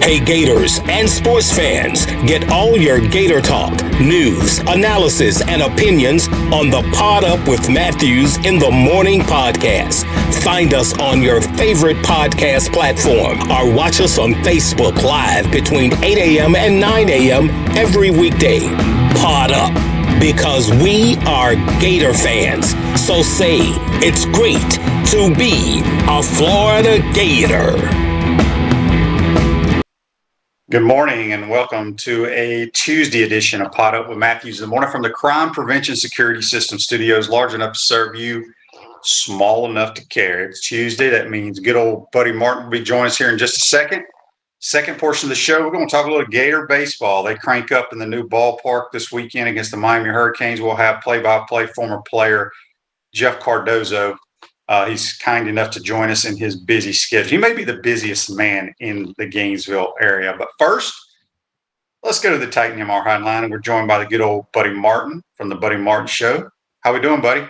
Hey Gators and sports fans, get all your Gator talk, news, analysis, and opinions on the Pod Up with Matthews in the Morning podcast. Find us on your favorite podcast platform or watch us on Facebook Live between 8 a.m. and 9 a.m. every weekday. Pod Up, because we are Gator fans. So say it's great to be a Florida Gator. Good morning and welcome to a Tuesday edition of Pod Up with Matthews in the Morning from the Crime Prevention Security System Studios, large enough to serve you, small enough to care. It's Tuesday. That means good old buddy Martin will be joining us here in just a second. Second portion of the show, we're going to talk a little Gator baseball. They crank up in the new ballpark this weekend against the Miami Hurricanes. We'll have play-by-play former player Jeff Cardozo. He's kind enough to join us in his busy schedule. He may be the busiest man in the Gainesville area. But first, let's go to the Titan MR hotline, and we're joined by the good old Buddy Martin from the Buddy Martin Show. How we doing, buddy?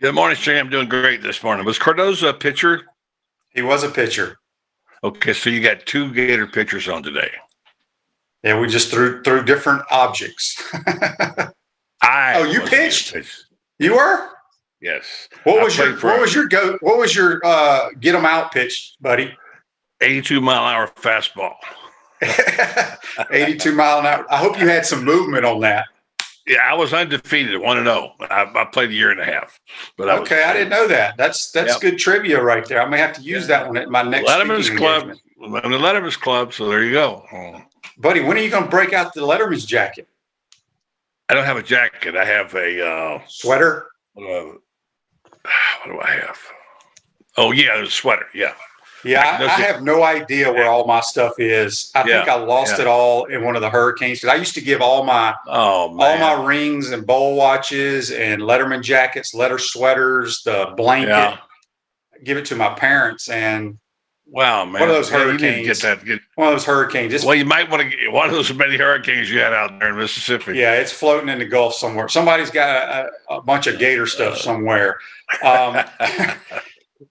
Good morning, Shane. I'm doing great this morning. Was Cardozo a pitcher? He was a pitcher. Okay, so you got two Gator pitchers on today. Yeah, we just threw different objects. You pitched? You were? Yes. What was your get 'em out pitch, buddy? 82-mile-an-hour fastball. 82 mile an hour. I hope you had some movement on that. Yeah, I was undefeated, 1-0. I played a year and a half. But I didn't know that. That's good trivia right there. I may have to use that one at my next Letterman's Club. I'm in the Letterman's Club, so there you go. Buddy, when are you going to break out the Letterman's jacket? I don't have a jacket. I have a sweater. What do I have? Oh, yeah, a sweater. Yeah. Yeah, I have no idea where all my stuff is. I think I lost it all in one of the hurricanes. Because I used to give all my rings and bowl watches and Letterman jackets, letter sweaters, the blanket, give it to my parents. And wow, man, one of those hurricanes. You need to get that. One of those hurricanes. Well, you might want to get one of those many hurricanes you had out there in Mississippi. Yeah, it's floating in the Gulf somewhere. Somebody's got a bunch of Gator stuff somewhere.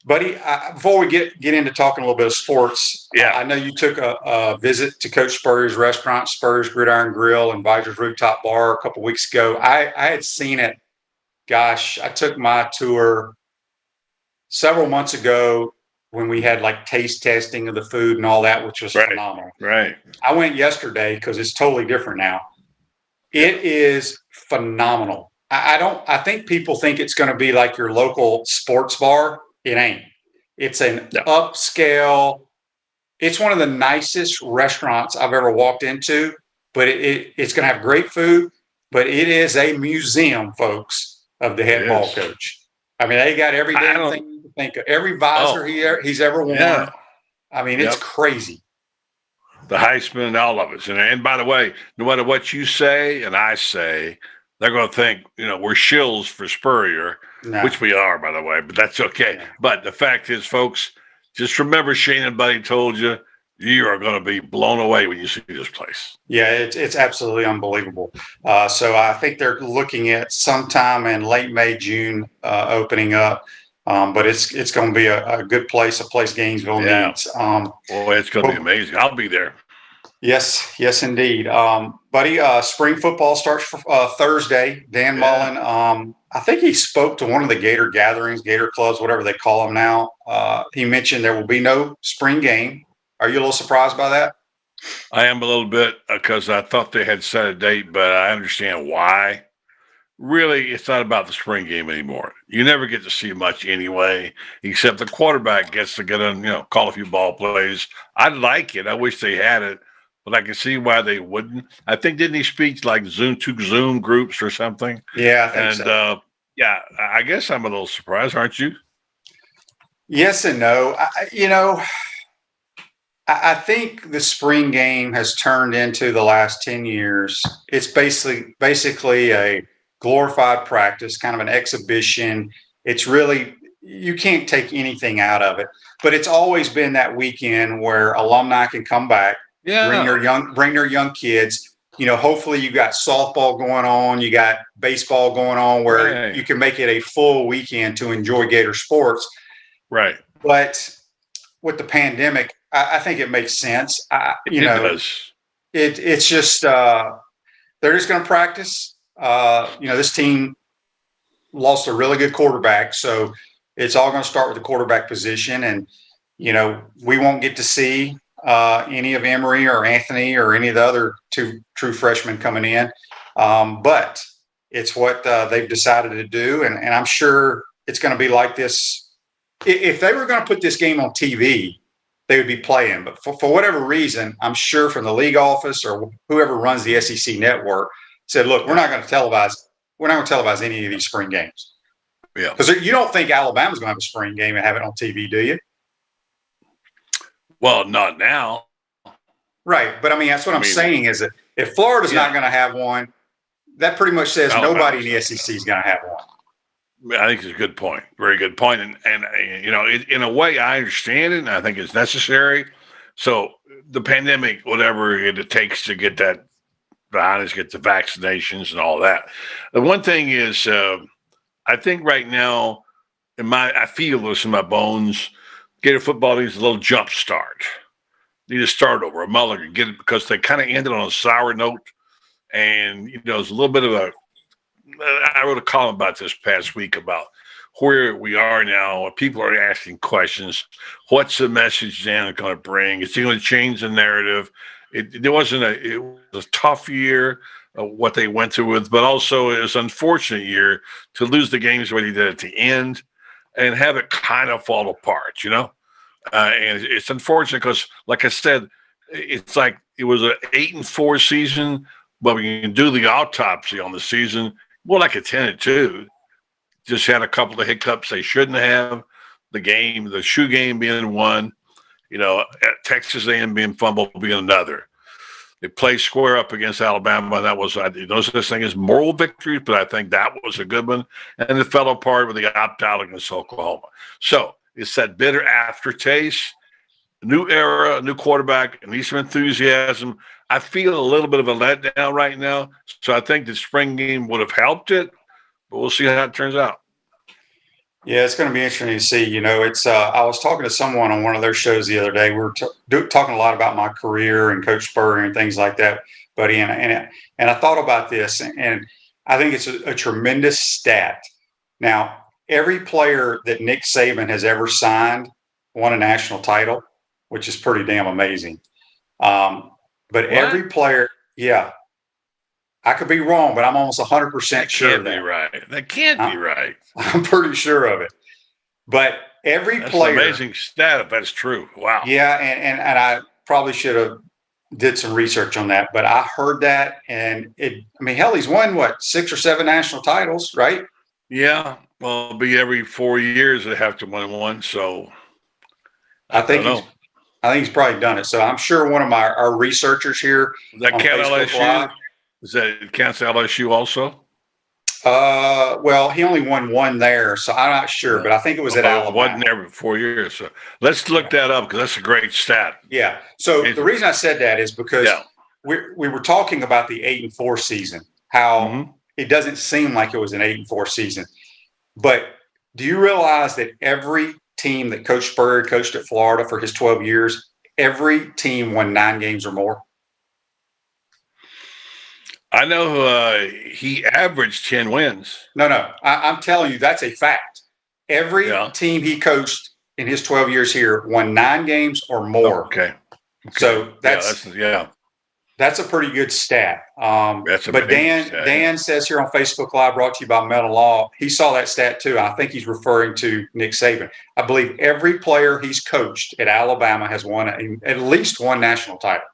Buddy, before we get into talking a little bit of sports, I know you took a visit to Coach Spurrier's restaurant, Spurrier's Gridiron Grill and Visor's Rooftop Bar a couple weeks ago. I had seen it. Gosh, I took my tour several months ago when we had like taste testing of the food and all that, which was phenomenal. Right. I went yesterday because it's totally different now. It is phenomenal. I think people think it's going to be like your local sports bar. It ain't. It's an upscale. It's one of the nicest restaurants I've ever walked into, but it's going to have great food, but it is a museum, folks, of the head ball coach. I mean, they got every damn thing you can think of. Every visor he's ever worn. Yeah. I mean, it's crazy. The Heisman, all of us. And by the way, no matter what you say and I say, they're going to think, we're shills for Spurrier, which we are, by the way, but that's okay. Yeah. But the fact is, folks, just remember Shane and Buddy told you, you are going to be blown away when you see this place. Yeah, it's absolutely unbelievable. So I think they're looking at sometime in late May, June opening up. But it's going to be a good place, a place Gainesville needs. Boy, it's going to be amazing. I'll be there. Yes, indeed. Buddy, spring football starts for Thursday. Dan Mullen, I think he spoke to one of the Gator gatherings, Gator clubs, whatever they call them now. He mentioned there will be no spring game. Are you a little surprised by that? I am a little bit because I thought they had set a date, but I understand why. Really, it's not about the spring game anymore. You never get to see much anyway, except the quarterback gets to get in, call a few ball plays. I like it. I wish they had it. But I can see why they wouldn't. I think, didn't he speak like Zoom groups or something? Yeah, I think so. I guess I'm a little surprised, aren't you? Yes and no. I think the spring game has turned into the last 10 years. It's basically a glorified practice, kind of an exhibition. It's really, you can't take anything out of it. But it's always been that weekend where alumni can come back. Bring their young kids. Hopefully you got softball going on, you got baseball going on, where you can make it a full weekend to enjoy Gator sports. Right. But with the pandemic, I think it makes sense. It does. It's just they're just going to practice. This team lost a really good quarterback, so it's all going to start with the quarterback position, and we won't get to see any of Emory or Anthony or any of the other two true freshmen coming in, but it's what they've decided to do, and I'm sure it's going to be like this. If they were going to put this game on TV, they would be playing. But for whatever reason, I'm sure from the league office or whoever runs the SEC network said, look, we're not going to televise any of these spring games. Yeah. Because you don't think Alabama's going to have a spring game and have it on TV, do you? Well, not now. Right. But I mean, that's what I'm saying is that if Florida's not going to have one, that pretty much says nobody in the SEC is going to have one. I think it's a good point. Very good point. And in a way, I understand it, and I think it's necessary. So the pandemic, whatever it takes to get that behind us, get the vaccinations and all that. The one thing is, I think right now, I feel this in my bones, Gator football needs a little jump start. Need to start over, a mulligan, get it, because they kind of ended on a sour note. And, it's a little bit of I wrote a column about this past week about where we are now. People are asking questions. What's the message Dan going to bring? Is he going to change the narrative? It was a tough year, what they went through with, but also it was an unfortunate year to lose the games what he did at the end and have it kind of fall apart, and it's unfortunate because, like I said, it's like it was an 8-4 season, but we can do the autopsy on the season. More like a 10-2. Just had a couple of hiccups they shouldn't have. The shoe game being one, at Texas A&M being fumbled being another. They played square up against Alabama, and that was no such thing as moral victories, but I think that was a good one. And it fell apart with the opt-out against Oklahoma. So it's that bitter aftertaste. New era, new quarterback, and some enthusiasm. I feel a little bit of a letdown right now, so I think the spring game would have helped it, but we'll see how it turns out. Yeah, it's going to be interesting to see. It's I was talking to someone on one of their shows the other day. We were talking a lot about my career and Coach Spurrier and things like that, buddy. And I thought about this, and I think it's a tremendous stat. Now, every player that Nick Saban has ever signed won a national title, which is pretty damn amazing. But every player, I could be wrong, but I'm almost 100% sure of that. That can't be right. I'm pretty sure of it. But every player. That's an amazing stat if that's true. Wow. Yeah, and I probably should have did some research on that, but I heard that, and hell, he's won, 6 or 7 national titles, right? Yeah. Well, it'll be every 4 years they have to win one, so I think he's probably done it. So I'm sure one of our researchers here. Does that count LSU? Does that count LSU also? Well, he only won one there, so I'm not sure, but I think it was at Alabama. It wasn't there for 4 years. So let's look that up because that's a great stat. Yeah. So the reason I said that is because we were talking about the 8-4 season, how it doesn't seem like it was an 8-4 season. But do you realize that every team that Coach Spurrier coached at Florida for his 12 years, every team won 9 games or more? I know he averaged 10 wins. No. I'm telling you, that's a fact. Every team he coached in his 12 years here won 9 games or more. Okay. So that's a pretty good stat. But Dan says here on Facebook Live, brought to you by Melton Law, he saw that stat too. I think he's referring to Nick Saban. I believe every player he's coached at Alabama has won at least one national title.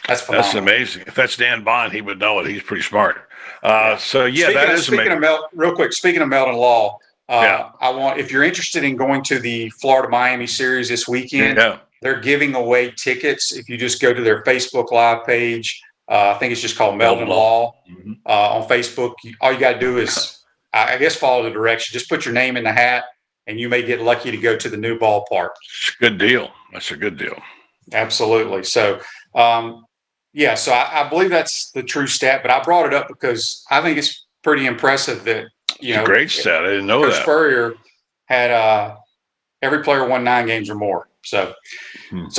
That's phenomenal. That's amazing. If that's Dan Bond, he would know it. He's pretty smart. So that is amazing. Real quick, speaking of Melton Law, if you're interested in going to the Florida Miami series this weekend, they're giving away tickets. If you just go to their Facebook Live page, I think it's just called Melton Law on Facebook. All you got to do is, I guess, follow the direction. Just put your name in the hat, and you may get lucky to go to the new ballpark. Good deal. That's a good deal. Absolutely. So, so I believe that's the true stat, but I brought it up because I think it's pretty impressive that, it's a great stat. I didn't know Coach that. Spurrier had every player won 9 games or more. So,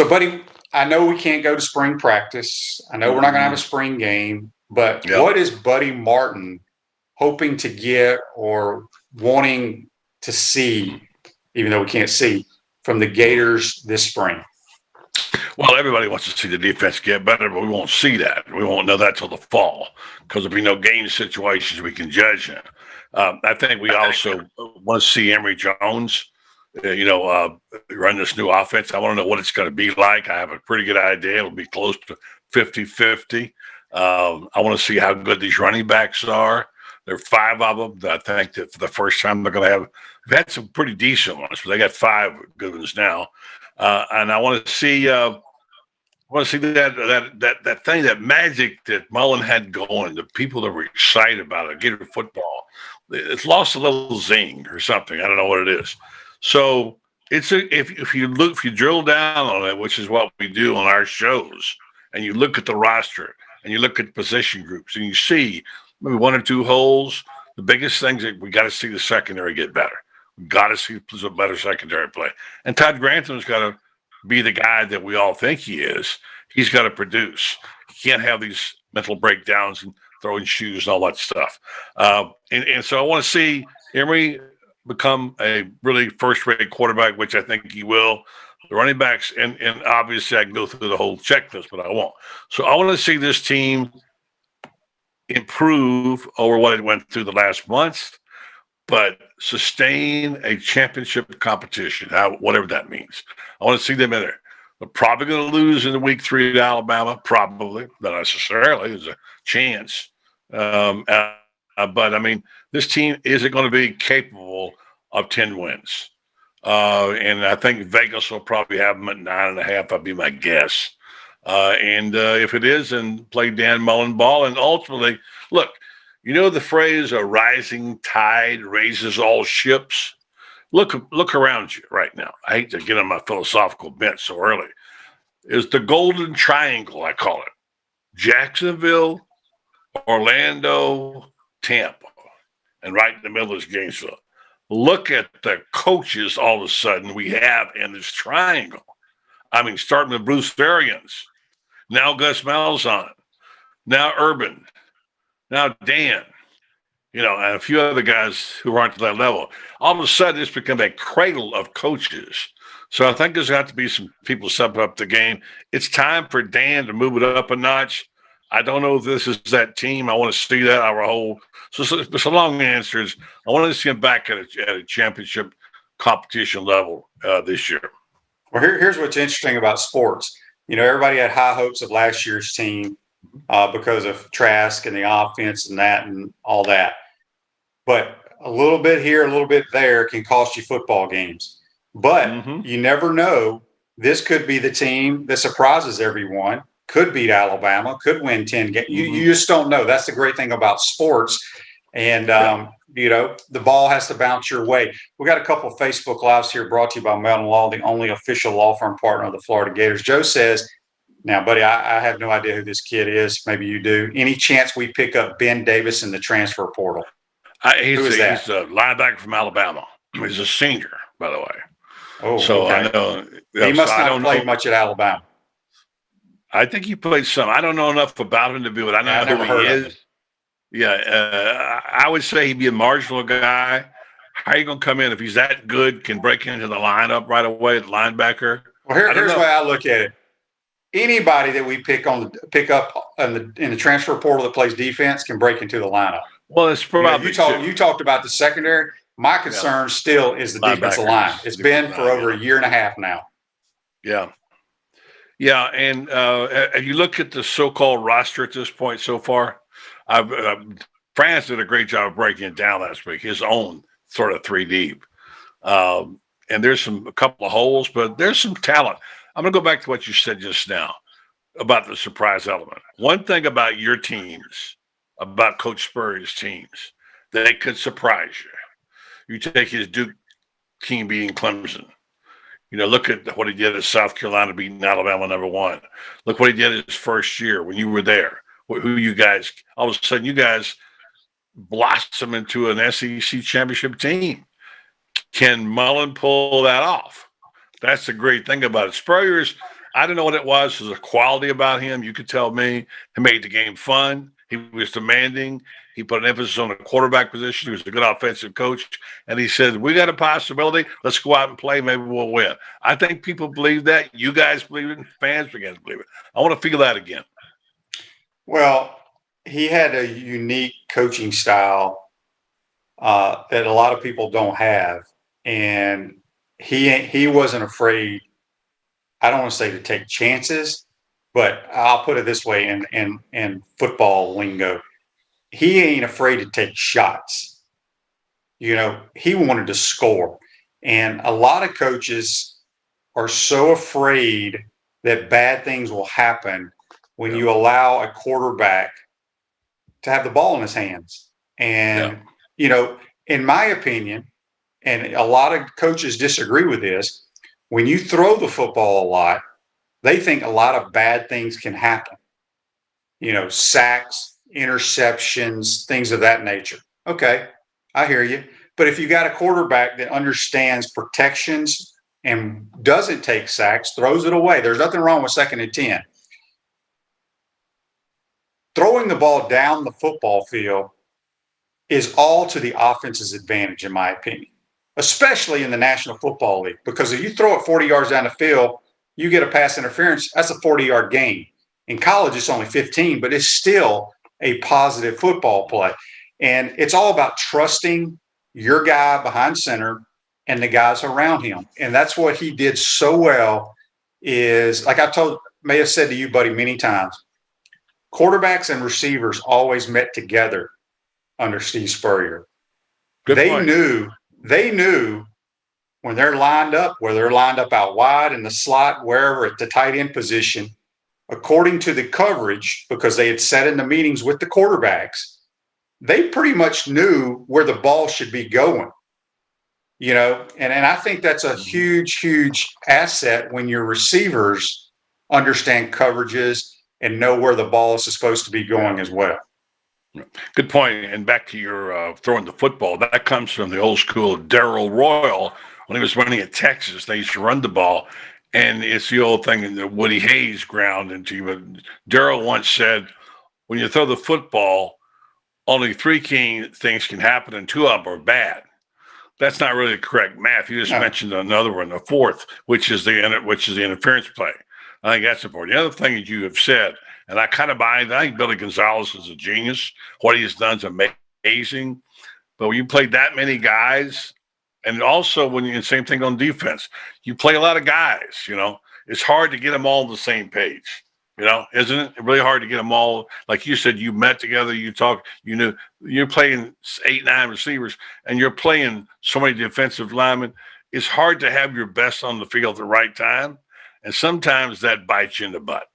buddy, I know we can't go to spring practice. I know we're not going to have a spring game, but what is Buddy Martin hoping to get or wanting to see, even though we can't see, from the Gators this spring? Well, everybody wants to see the defense get better, but we won't see that. We won't know that till the fall because there'll be no game situations we can judge in. I think we also want to see Emory Jones, run this new offense. I want to know what it's going to be like. I have a pretty good idea. It'll be close to 50-50. I want to see how good these running backs are. There are 5 of them that I think that for the first time they're going to have. They've had some pretty decent ones, but they got 5 good ones now. And I want to see that thing, that magic that Mullen had going, the people that were excited about it, Gator football. It's lost a little zing or something. I don't know what it is. So if you drill down on it, which is what we do on our shows, and you look at the roster and you look at position groups and you see maybe 1 or 2 holes, the biggest things that we got to see the secondary get better. We got to see some better secondary play. And Todd Grantham's got to be the guy that we all think he is. He's got to produce. He can't have these mental breakdowns and throwing shoes and all that stuff. And so I want to see Emory become a really first-rate quarterback, which I think he will. The running backs, and obviously I can go through the whole checklist, but I won't. So I want to see this team improve over what it went through the last month, but sustain a championship competition, whatever that means. I want to see them in there. They're probably going to lose in the week 3 to Alabama, probably, not necessarily. There's a chance. But, I mean, this team isn't going to be capable of 10 wins. And I think Vegas will probably have them at 9.5, that'd be my guess. If it is, then play Dan Mullen ball. And ultimately, look, you know the phrase, a rising tide raises all ships? Look around you right now. I hate to get on my philosophical bent so early. It's the golden triangle, I call it. Jacksonville, Orlando, Tampa. And right in the middle is Gainesville. Look at the coaches all of a sudden we have in this triangle. I mean, starting with Bruce Arians, now Gus Malzahn, now Urban, now Dan, and a few other guys who aren't to that level. All of a sudden, it's become a cradle of coaches. So I think there's got to be some people stepping up the game. It's time for Dan to move it up a notch. I don't know if this is that team. I want to see that our whole. So long answer is I want to see him back at a championship competition level this year. Well, here's what's interesting about sports. Everybody had high hopes of last year's team because of Trask and the offense and that and all that. But a little bit here, a little bit there can cost you football games. But you never know. This could be the team that surprises everyone, could beat Alabama, could win 10 games. You just don't know. That's the great thing about sports. And, the ball has to bounce your way. We got a couple of Facebook Lives here brought to you by Melton Law, the only official law firm partner of the Florida Gators. Joe says, now, buddy, I have no idea who this kid is. Maybe you do. Any chance we pick up Ben Davis in the transfer portal? He's a linebacker from Alabama. He's a senior, by the way. Oh, so okay. I know he must not have played much at Alabama. I think he played some. I don't know enough about him to be what I know who he is. Yeah, I would say he'd be a marginal guy. How are you going to come in if he's that good? Can break into the lineup right away at linebacker? Well, here's the way I look at it. Anybody that we pick up in the transfer portal that plays defense can break into the lineup. Well, it's probably you talked about the secondary. My concern still is the defensive line. It's been for over a year and a half now. Yeah. Yeah, and you look at the so-called roster at this point so far. France did a great job of breaking it down last week, his own sort of 3 deep. And there's a couple of holes, but there's some talent. I'm going to go back to what you said just now about the surprise element. One thing about your teams, about Coach Spurrier's teams, they could surprise you. You take his Duke team beating Clemson. Look at what he did at South Carolina beating Alabama #1. Look what he did his first year when you were there. Who you guys, all of a sudden, you guys blossom into an SEC championship team. Can Mullen pull that off? That's the great thing about it. Spurrier's, I don't know what it was. There's a quality about him. You could tell me. He made the game fun. He was demanding. He put an emphasis on the quarterback position. He was a good offensive coach. And he said, we got a possibility. Let's go out and play. Maybe we'll win. I think people believe that. You guys believe it. And fans begin to believe it. I want to feel that again. Well, he had a unique coaching style that a lot of people don't have. And he wasn't afraid, I don't want to say to take chances, but I'll put it this way in football lingo. He ain't afraid to take shots. You know, he wanted to score. And a lot of coaches are so afraid that bad things will happen when you allow a quarterback to have the ball in his hands. And, you know, in my opinion, and a lot of coaches disagree with this, when you throw the football a lot, they think a lot of bad things can happen. You know, sacks, interceptions, things of that nature. Okay, I hear you. But if you got a quarterback that understands protections and doesn't take sacks, throws it away, there's nothing wrong with 2nd and 10. Throwing the ball down the football field is all to the offense's advantage, in my opinion, especially in the National Football League, because if you throw it 40 yards down the field, you get a pass interference, that's a 40-yard gain. In college, it's only 15, but it's still a positive football play. And it's all about trusting your guy behind center and the guys around him. And that's what he did so well is, like may have said to you, buddy, many times, quarterbacks and receivers always met together under Steve Spurrier. They knew when they're lined up, whether they're lined up out wide in the slot, wherever at the tight end position, according to the coverage, because they had sat in the meetings with the quarterbacks, they pretty much knew where the ball should be going. You know, and I think that's a huge, huge asset when your receivers understand coverages and know where the ball is supposed to be going as well. Good point. And back to your throwing the football, that comes from the old school of Darrell Royal when he was running at Texas. They used to run the ball. And it's the old thing that Woody Hayes ground into you. But Darrell once said, when you throw the football, only 3 key things can happen and 2 of them are bad. That's not really correct math. You just mentioned another one, the 4th, which is the interference play. I think that's important. The other thing that you have said, and I kind of buy it, I think Billy Gonzalez is a genius. What he's done is amazing. But when you play that many guys, and also same thing on defense, you play a lot of guys, you know, it's hard to get them all on the same page, you know, isn't it? Really hard to get them all. Like you said, you met together, you talked, you knew you're playing 8, 9 receivers and you're playing so many defensive linemen. It's hard to have your best on the field at the right time. And sometimes that bites you in the butt.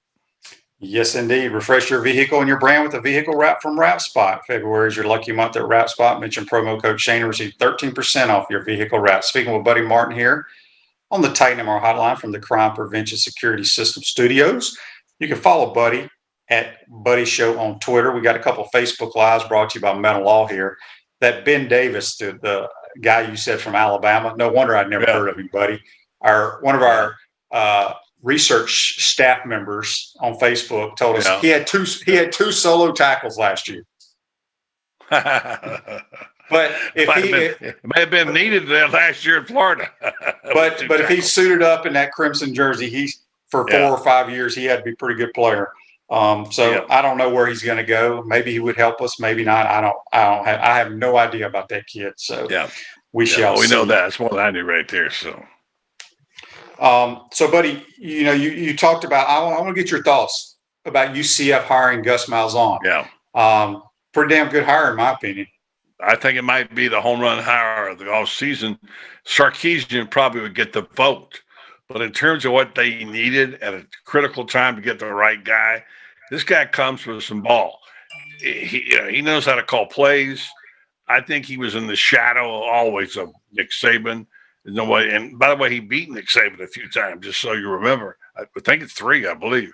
Yes, indeed. Refresh your vehicle and your brand with a vehicle wrap from Wrap Spot. February is your lucky month at Wrap Spot. Mention promo code Shane and receive 13% off your vehicle wrap. Speaking with Buddy Martin here on the Titan MR hotline from the Crime Prevention Security System Studios. You can follow Buddy at Buddy Show on Twitter. We got a couple of Facebook Lives brought to you by Mental Law here. That Ben Davis, the guy you said from Alabama, no wonder I'd never heard of him, Buddy. One of our research staff members on Facebook told us he had two solo tackles last year. But it may have been needed last year in Florida. but if he suited up in that crimson jersey, for 4 or 5 years he had to be a pretty good player. I don't know where he's going to go. Maybe he would help us, maybe not. I have no idea about that kid. So we shall see. We know that. It's more than I knew right there. So, buddy, you talked about. I want to get your thoughts about UCF hiring Gus Malzahn. Yeah, pretty damn good hire in my opinion. I think it might be the home run hire of the off season. Sarkisian probably would get the vote, but in terms of what they needed at a critical time to get the right guy, this guy comes with some ball. He knows how to call plays. I think he was in the shadow always of Nick Saban. There's no way. And by the way, he beat Nick Saban a few times, just so you remember. I think it's 3, I believe.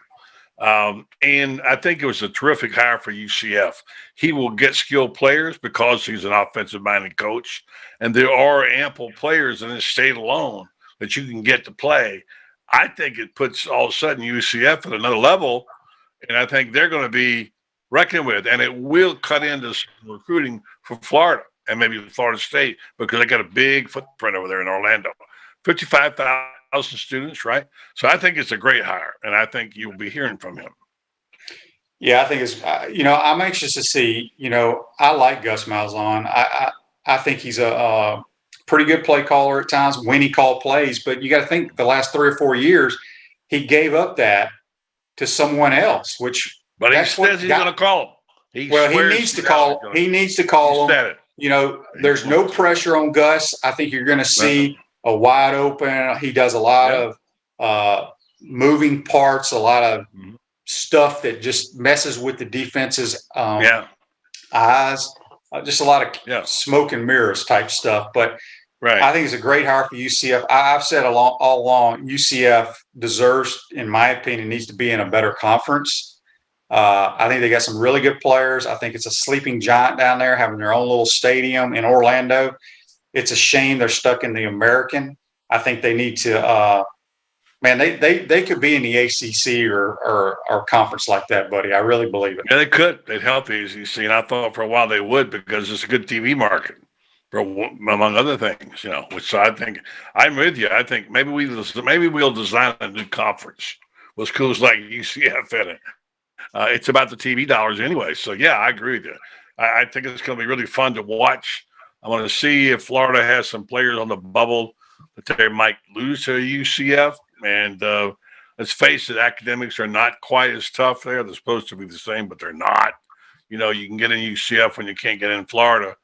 And I think it was a terrific hire for UCF. He will get skilled players because he's an offensive-minded coach. And there are ample players in this state alone that you can get to play, I think it puts all of a sudden UCF at another level, and I think they're going to be reckoned with, and it will cut into some recruiting for Florida and maybe Florida State because they got a big footprint over there in Orlando. 55,000 students, right? So I think it's a great hire, and I think you'll be hearing from him. Yeah, I think it's, I'm anxious to see, I like Gus Malzahn. I think he's a pretty good play caller at times when he called plays, but you got to think the last 3 or 4 years, he gave up that to someone else, but he says he's going to call him. He needs to call. He needs to call him. There's no pressure on Gus. I think you're going to see a wide open. He does a lot of moving parts, a lot of stuff that just messes with the defense's eyes. Just a lot of smoke and mirrors type stuff. But I think it's a great hire for UCF. I've said all along, UCF deserves, in my opinion, needs to be in a better conference. I think they got some really good players. I think it's a sleeping giant down there, having their own little stadium in Orlando. It's a shame they're stuck in the American. I think they need to they could be in the ACC or conference like that, buddy. I really believe it. Yeah, they could. They'd help the ACC, and I thought for a while they would because it's a good TV market, among other things. Which I think I'm with you. I think maybe we'll design a new conference with schools like UCF in it. It's about the TV dollars anyway. So yeah, I agree with you. I think it's going to be really fun to watch. I want to see if Florida has some players on the bubble that they might lose to UCF. And let's face it, academics are not quite as tough there. They're supposed to be the same, but they're not. You can get in UCF when you can't get in Florida.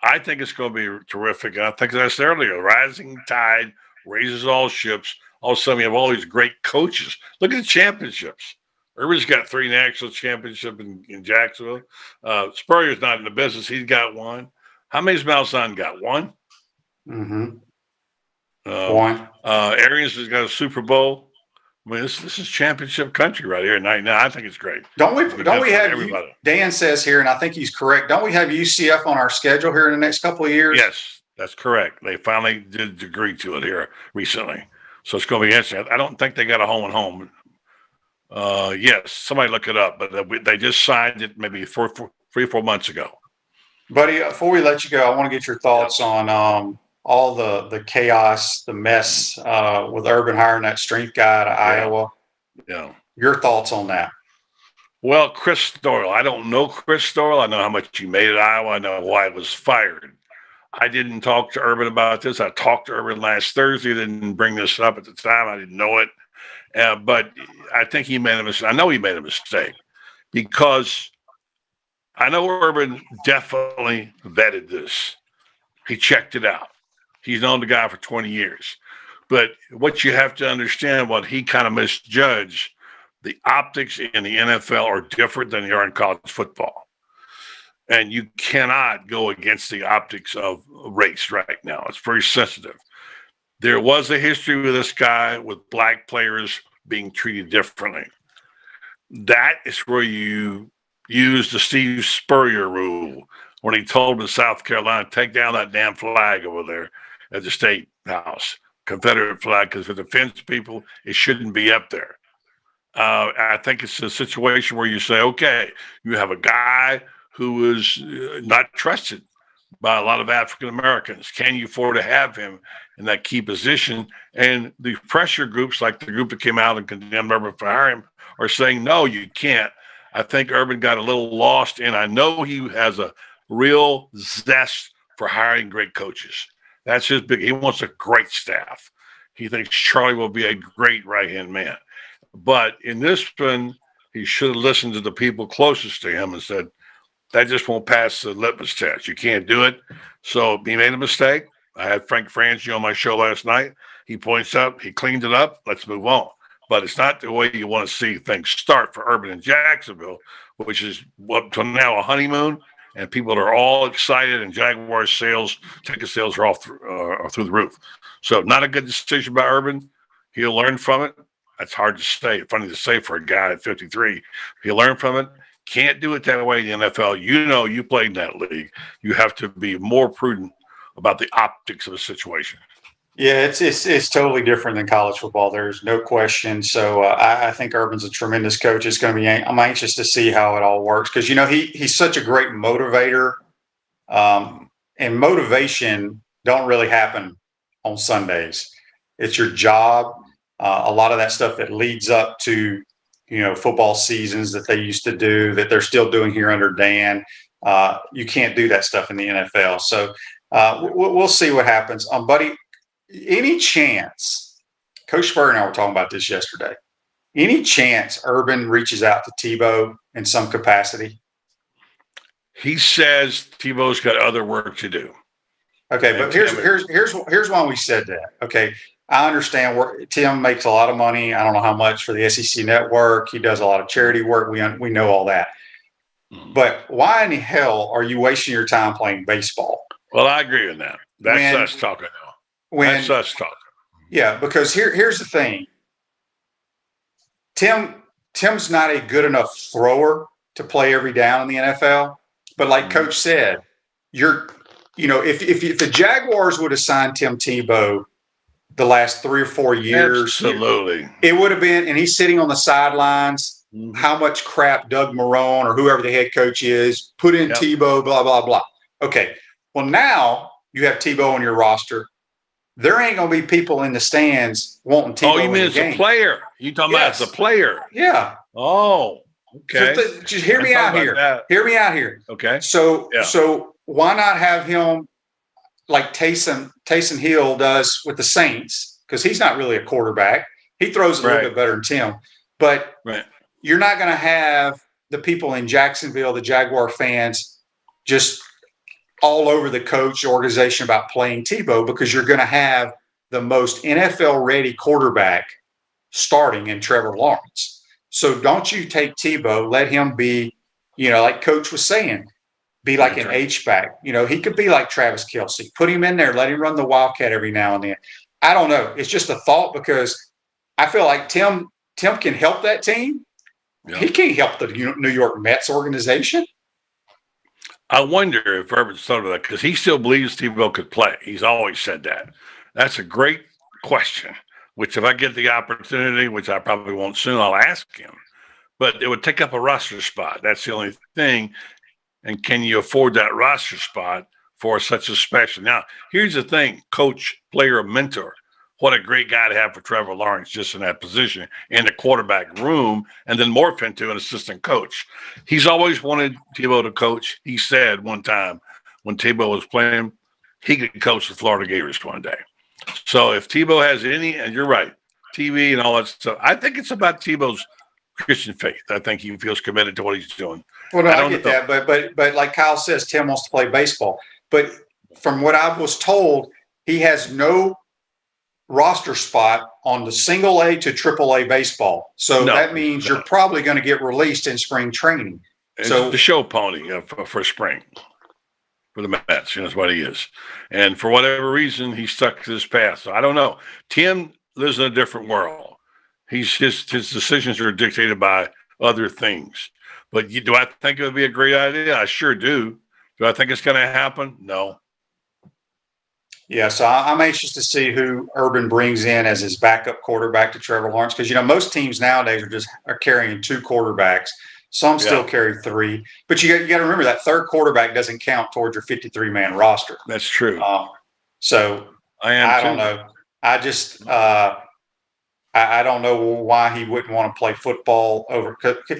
I think it's going to be terrific. And I think, as I said earlier, rising tide raises all ships. All of a sudden, we have all these great coaches. Look at the championships. Urban's got 3 national championships in Jacksonville. Spurrier's not in the business. He's got 1. How many's Malzahn got? 1? Mm-hmm. 1. Arians has got a Super Bowl. I mean, this is championship country right here. Now I think it's great. Don't we have everybody? Dan says here, and I think he's correct. Don't we have UCF on our schedule here in the next couple of years? Yes, that's correct. They finally did agree to it here recently, so it's going to be interesting. I don't think they got a home and home. Yes, somebody look it up, but they just signed it maybe 3 or 4 months ago. Buddy, before we let you go, I want to get your thoughts on all the chaos, the mess with Urban hiring that strength guy to Iowa. Yeah. Your thoughts on that? Well, Chris Doyle. I don't know Chris Doyle. I know how much he made at Iowa. I know why he was fired. I didn't talk to Urban about this. I talked to Urban last Thursday. Didn't bring this up at the time. I didn't know it. But I think he made a mistake. I know he made a mistake because I know Urban definitely vetted this. He checked it out. He's known the guy for 20 years. But what you have to understand, what he kind of misjudged, the optics in the NFL are different than they are in college football. And you cannot go against the optics of race right now. It's very sensitive. There was a history with this guy with black players being treated differently. That is where you use the Steve Spurrier rule when he told him in South Carolina, take down that damn flag over there at the State House, Confederate flag, because if it offends people, it shouldn't be up there. I think it's a situation where you say, okay, you have a guy who is not trusted by a lot of African Americans. Can you afford to have him in that key position? And the pressure groups, like the group that came out and condemned Urban for hiring him, are saying, no, you can't. I think Urban got a little lost, and I know he has a real zest for hiring great coaches. That's his big. He wants a great staff. He thinks Charlie will be a great right-hand man. But in this one, he should have listened to the people closest to him and said, that just won't pass the litmus test. You can't do it. So he made a mistake. I had Frank Franchi on my show last night. He points out, he cleaned it up. Let's move on. But it's not the way you want to see things start for Urban in Jacksonville, which is up to now a honeymoon, and people are all excited, and Jaguar ticket sales are all through the roof. So not a good decision by Urban. He'll learn from it. That's hard to say. Funny to say for a guy at 53. He'll learn from it. Can't do it that way in the NFL. You played in that league. You have to be more prudent about the optics of the situation. Yeah, it's totally different than college football. There's no question. So I think Urban's a tremendous coach. It's going to be. I'm anxious to see how it all works because he's such a great motivator, and motivation don't really happen on Sundays. It's your job. A lot of that stuff that leads up to football seasons that they used to do that they're still doing here under Dan. You can't do that stuff in the NFL. So we'll see what happens. Buddy. Any chance, Coach Spurrier and I were talking about this yesterday, any chance Urban reaches out to Tebow in some capacity? He says Tebow's got other work to do. Okay, but here's why we said that. Okay, I understand Tim makes a lot of money. I don't know how much for the SEC network. He does a lot of charity work. We know all that. But why in the hell are you wasting your time playing baseball? Well, I agree with that. That's us talking now. That's us talking. Yeah, because here's the thing. Tim's not a good enough thrower to play every down in the NFL. But like Coach said, if the Jaguars would have signed Tim Tebow the last 3 or 4 years, absolutely, it would have been. And he's sitting on the sidelines. How much crap Doug Marrone or whoever the head coach is put in Tebow, blah blah blah. Okay, well now you have Tebow on your roster. There ain't going to be people in the stands wanting Tebow. Oh, you mean as a player? You talking about as a player? Yeah. Oh, okay. So just hear me out here. Hear me out here. Okay. So why not have him like Taysom Hill does with the Saints? Because he's not really a quarterback. He throws a little bit better than Tim. But you're not going to have the people in Jacksonville, the Jaguar fans, just all over the coach organization about playing Tebow because you're going to have the most NFL-ready quarterback starting in Trevor Lawrence. So don't you take Tebow, let him be, like Coach was saying, be like an H-back. He could be like Travis Kelce. Put him in there, let him run the Wildcat every now and then. I don't know. It's just a thought because I feel like Tim can help that team. Yeah. He can't help the New York Mets organization. I wonder if Urban's thought of that because he still believes Tebow could play. He's always said that. That's a great question, which if I get the opportunity, which I probably won't soon, I'll ask him. But it would take up a roster spot. That's the only thing. And can you afford that roster spot for such a special? Now, here's the thing, coach, player, mentor. What a great guy to have for Trevor Lawrence just in that position in the quarterback room and then morph into an assistant coach. He's always wanted Tebow to coach. He said one time when Tebow was playing, he could coach the Florida Gators one day. So if Tebow has any, and you're right, TV and all that stuff, I think it's about Tebow's Christian faith. I think he feels committed to what he's doing. Well, no, I get that. But like Kyle says, Tim wants to play baseball. But from what I was told, he has no roster spot on the single A to triple A baseball. So that means you're probably going to get released in spring training. So the show pony for spring for the Mets, is what he is. And for whatever reason, he's stuck to this path. So I don't know. Tim lives in a different world. His decisions are dictated by other things. But do I think it would be a great idea? I sure do. Do I think it's going to happen? No. Yeah, so I'm anxious to see who Urban brings in as his backup quarterback to Trevor Lawrence because, most teams nowadays are carrying 2 quarterbacks. Some still carry 3. But you got to remember that third quarterback doesn't count towards your 53-man roster. That's true. So I don't know. I just I don't know why he wouldn't want to play football over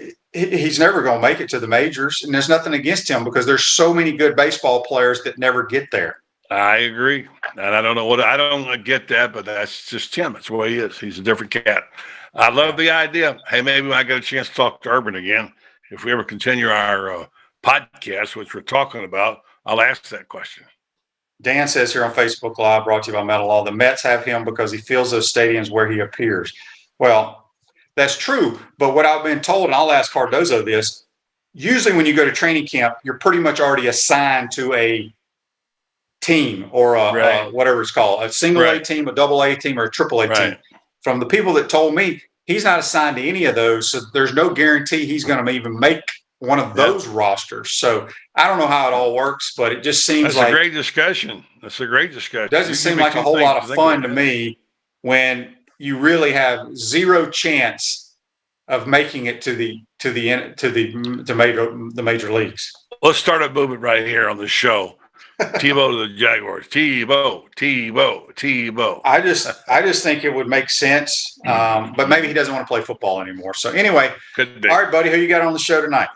– he's never going to make it to the majors, and there's nothing against him because there's so many good baseball players that never get there. I agree. And I don't get that, but that's just Tim. That's the way he is. He's a different cat. I love the idea. Hey, maybe when I get a chance to talk to Urban again, if we ever continue our podcast, which we're talking about, I'll ask that question. Dan says here on Facebook Live, brought to you by Metal Law, the Mets have him because he fills those stadiums where he appears. Well, that's true. But what I've been told, and I'll ask Cardozo this, usually when you go to training camp, you're pretty much already assigned to a team or whatever it's called, a single A team, a double A team, or a triple A team. From the people that told me, he's not assigned to any of those, so there's no guarantee he's going to even make one of those rosters. So I don't know how it all works, but it just seems That's a great discussion. That's a great discussion. Doesn't seem like a whole lot of fun to me when you really have zero chance of making it to the major leagues. Let's start a movement right here on the show. Tebow to the Jaguars. Tebow. I just think it would make sense, but maybe he doesn't want to play football anymore. So anyway, all right, buddy, who you got on the show tonight?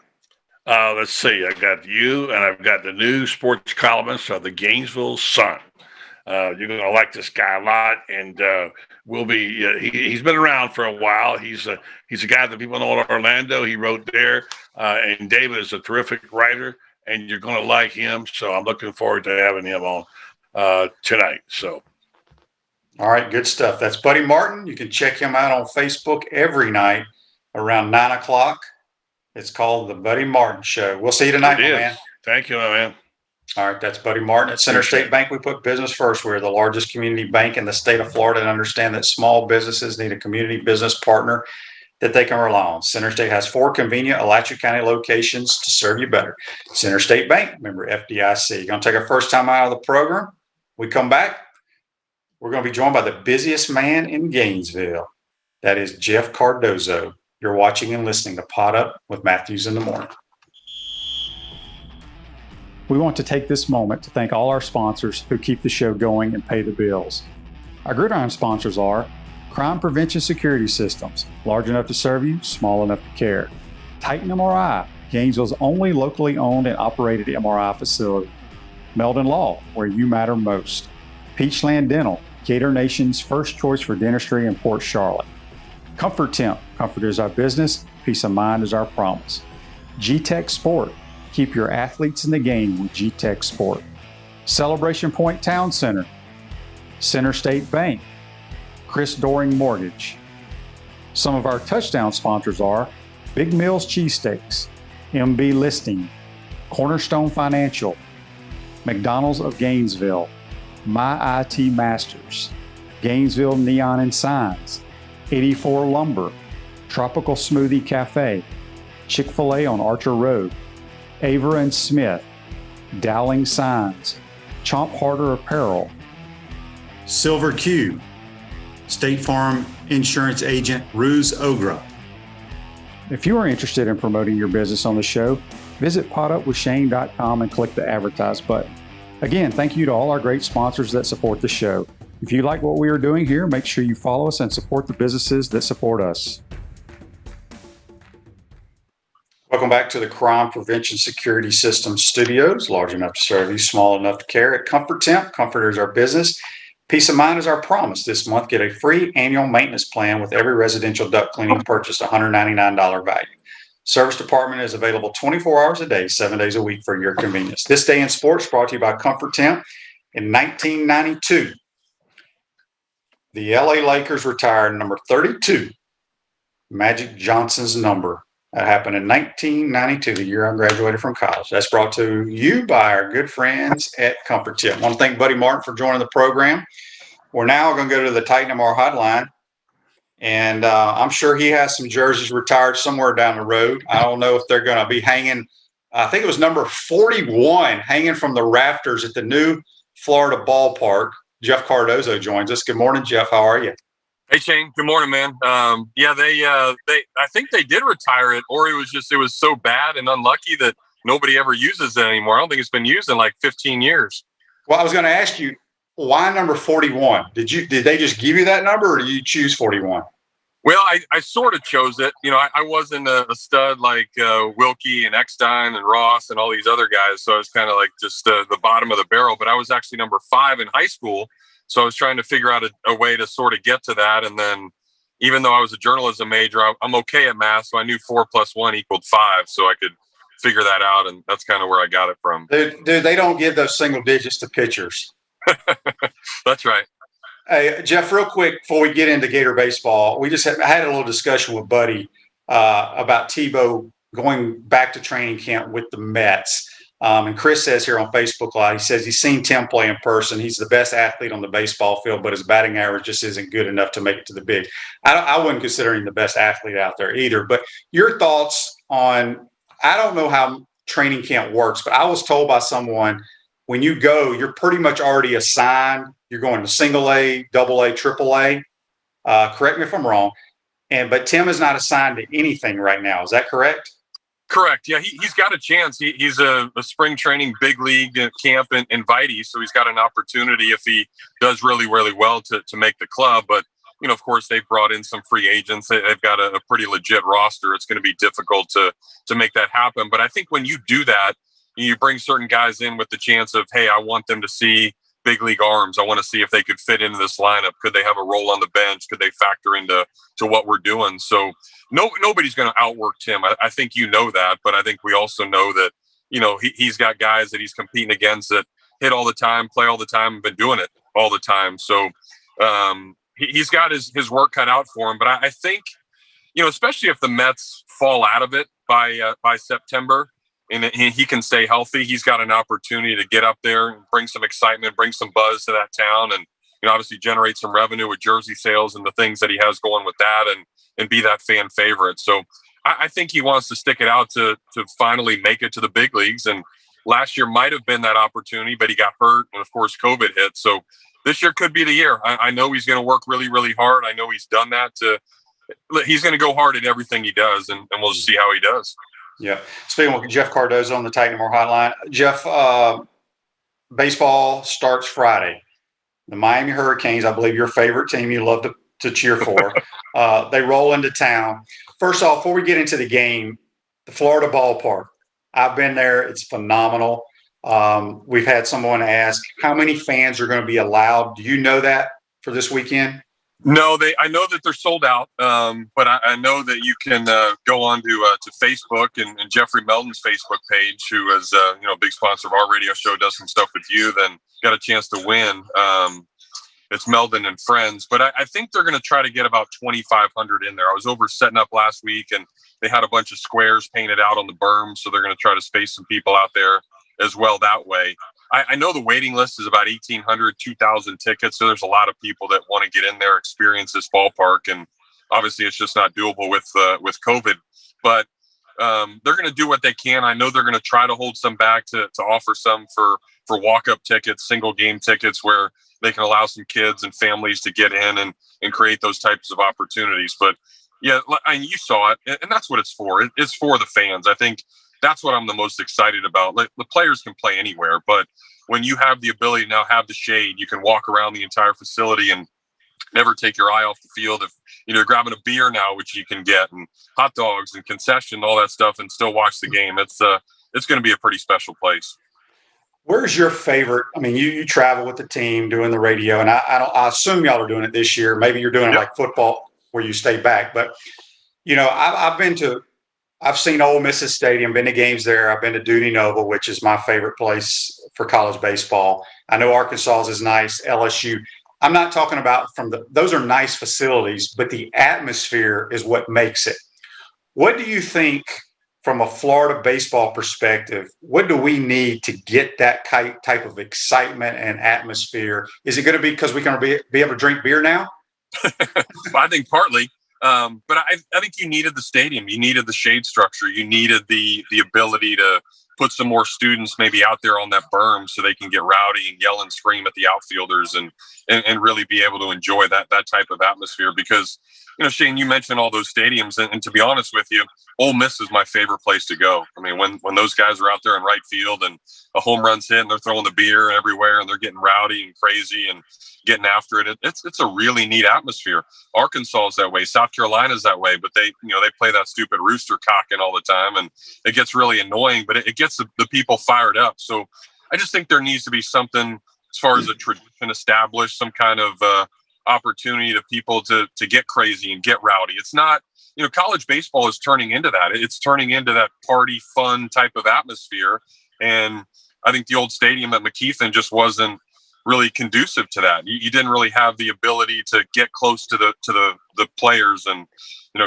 Let's see. I got you, and I've got the new sports columnist of the Gainesville Sun. You're going to like this guy a lot, and we'll be. He's been around for a while. He's a guy that people know in Orlando. He wrote there, and David is a terrific writer, and you're going to like him. So I'm looking forward to having him on tonight. So, all right, good stuff. That's Buddy Martin. You can check him out on Facebook every night around 9:00. It's called the Buddy Martin Show. We'll see you tonight, my man. Thank you, my man. All right, that's Buddy Martin at Center State Bank. We put business first. We're the largest community bank in the state of Florida and understand that small businesses need a community business partner that they can rely on. Center State has 4 convenient Alachua County locations to serve you better. Center State Bank, member FDIC. You're going to take our first time out of the program. We come back. We're going to be joined by the busiest man in Gainesville. That is Jeff Cardozo. You're watching and listening to Pot Up with Matthews in the Morning. We want to take this moment to thank all our sponsors who keep the show going and pay the bills. Our Gridiron sponsors are Crime Prevention Security Systems, large enough to serve you, small enough to care. Titan MRI, Gainesville's only locally owned and operated MRI facility. Meldon Law, where you matter most. Peachland Dental, Gator Nation's first choice for dentistry in Port Charlotte. Comfort Temp, comfort is our business, peace of mind is our promise. G-Tech Sport, keep your athletes in the game with G-Tech Sport. Celebration Point Town Center, Center State Bank, Chris Doring Mortgage. Some of our touchdown sponsors are Big Mills Cheesesteaks, MB Listing, Cornerstone Financial, McDonald's of Gainesville, My IT Masters, Gainesville Neon and Signs, 84 Lumber, Tropical Smoothie Cafe, Chick-fil-A on Archer Road, Aver and Smith, Dowling Signs, Chomp Harder Apparel, Silver Q, State Farm Insurance Agent Ruse Ogra. If you are interested in promoting your business on the show, visit potupwithshane.com and click the advertise button. Again, thank you to all our great sponsors that support the show. If you like what we are doing here, make sure you follow us and support the businesses that support us. Welcome back to the Crime Prevention Security Systems Studios, large enough to serve you, small enough to care. At Comfort Temp, comfort is our business. Peace of mind is our promise. This month, get a free annual maintenance plan with every residential duct cleaning purchase, $199 value. Service department is available 24 hours a day, 7 days a week for your convenience. This Day in Sports brought to you by Comfort Temp. In 1992, the LA Lakers retired number 32, Magic Johnson's number. That happened in 1992, the year I graduated from college. That's brought to you by our good friends at Comfort Temp. I want to thank Buddy Martin for joining the program. We're now going to go to the Titan MR hotline, and I'm sure he has some jerseys retired somewhere down the road. I don't know if they're going to be hanging. I think it was number 41 hanging from the rafters at the new Florida ballpark. Jeff Cardozo joins us. Good morning, Jeff. How are you? Hey Shane, good morning, man. They I think they did retire it, or it was so bad and unlucky that nobody ever uses it anymore. I don't think it's been used in like 15 years. Well, I was going to ask you, why number 41? Did they just give you that number, or did you choose 41? Well, I sort of chose it. You know, I wasn't a stud like Wilkie and Eckstein and Ross and all these other guys, so I was kind of like just the bottom of the barrel. But I was actually number 5 in high school. So I was trying to figure out a way to sort of get to that. And then even though I was a journalism major, I'm okay at math. So I knew 4 + 1 = 5. So I could figure that out. And that's kind of where I got it from. Dude, they don't give those single digits to pitchers. That's right. Hey, Jeff, real quick, before we get into Gator baseball, I had a little discussion with Buddy about Tebow going back to training camp with the Mets. And Chris says here on Facebook Live, he says he's seen Tim play in person. He's the best athlete on the baseball field, but his batting average just isn't good enough to make it to the big. I wouldn't consider him the best athlete out there either. But your thoughts on I don't know how training camp works, but I was told by someone when you go, you're pretty much already assigned. You're going to single A, double A, triple A. Correct me if I'm wrong. But Tim is not assigned to anything right now. Is that correct? Correct. Yeah, he's got a chance. He's a spring training big league camp invitee, so he's got an opportunity if he does really, really well to make the club. But, of course, they've brought in some free agents. They've got a pretty legit roster. It's going to be difficult to make that happen. But I think when you do that, you bring certain guys in with the chance of, hey, I want them to see big league arms. I want to see if they could fit into this lineup. Could they have a role on the bench? Could they factor into what we're doing? So nobody's going to outwork Tim. I think that, but I think we also know that, he's got guys that he's competing against that hit all the time, play all the time, and been doing it all the time. So he's got his work cut out for him. But I think, especially if the Mets fall out of it by September, and he can stay healthy, he's got an opportunity to get up there and bring some excitement, bring some buzz to that town, and obviously generate some revenue with jersey sales and the things that he has going with that, and be that fan favorite. So I think he wants to stick it out to finally make it to the big leagues. And last year might have been that opportunity, but he got hurt, and of course COVID hit. So this year could be the year. I know he's going to work really, really hard. I know he's done that. He's going to go hard at everything he does, and we'll just see how he does. Yeah. Speaking with Jeff Cardozo on the Titan More Hotline. Jeff, baseball starts Friday. The Miami Hurricanes, I believe your favorite team you love to cheer for, they roll into town. First off, before we get into the game, the Florida ballpark, I've been there. It's phenomenal. We've had someone ask how many fans are going to be allowed. Do you know that for this weekend? No, I know that they're sold out, but I know that you can go on to Facebook and Jeffrey Meldon's Facebook page, who is a big sponsor of our radio show, does some stuff with you, then got a chance to win. It's Meldon and Friends, but I think they're going to try to get about 2,500 in there. I was over setting up last week, and they had a bunch of squares painted out on the berm, so they're going to try to space some people out there as well that way. I know the waiting list is about 1,800, 2,000 tickets. So there's a lot of people that want to get in there, experience this ballpark. And obviously it's just not doable with COVID, but they're going to do what they can. I know they're going to try to hold some back to offer some for walk-up tickets, single game tickets, where they can allow some kids and families to get in and create those types of opportunities. But yeah, you saw it, and that's what it's for. It's for the fans. I think that's what I'm the most excited about. Like, the players can play anywhere, but when you have the ability to now have the shade, you can walk around the entire facility and never take your eye off the field. If you're grabbing a beer now, which you can get, and hot dogs and concession, all that stuff, and still watch the game, it's going to be a pretty special place. Where's your favorite? I mean, you travel with the team doing the radio, and I assume y'all are doing it this year. Maybe you're doing it like football where you stay back, but I've seen Ole Miss's Stadium, been to games there. I've been to Duty Nova, which is my favorite place for college baseball. I know Arkansas is nice, LSU. I'm not talking about those are nice facilities, but the atmosphere is what makes it. What do you think from a Florida baseball perspective? What do we need to get that type of excitement and atmosphere? Is it going to be because we're going to be able to drink beer now? I think partly. But I think you needed the stadium. You needed the shade structure. You needed the ability to put some more students maybe out there on that berm so they can get rowdy and yell and scream at the outfielders and really be able to enjoy that type of atmosphere. Because, Shane, you mentioned all those stadiums, and to be honest with you, Ole Miss is my favorite place to go. I mean, when those guys are out there in right field and a home run's hit and they're throwing the beer everywhere and they're getting rowdy and crazy and getting after it, it's a really neat atmosphere. Arkansas is that way. South Carolina is that way, but they play that stupid rooster cocking all the time, and it gets really annoying, but it gets the people fired up. So I just think there needs to be something as far as a tradition established, some kind of opportunity to people to get crazy and get rowdy. It's not, college baseball is turning into that. It's turning into that party fun type of atmosphere. And I think the old stadium at McKeithen just wasn't really conducive to that. You didn't really have the ability to get close to the players and,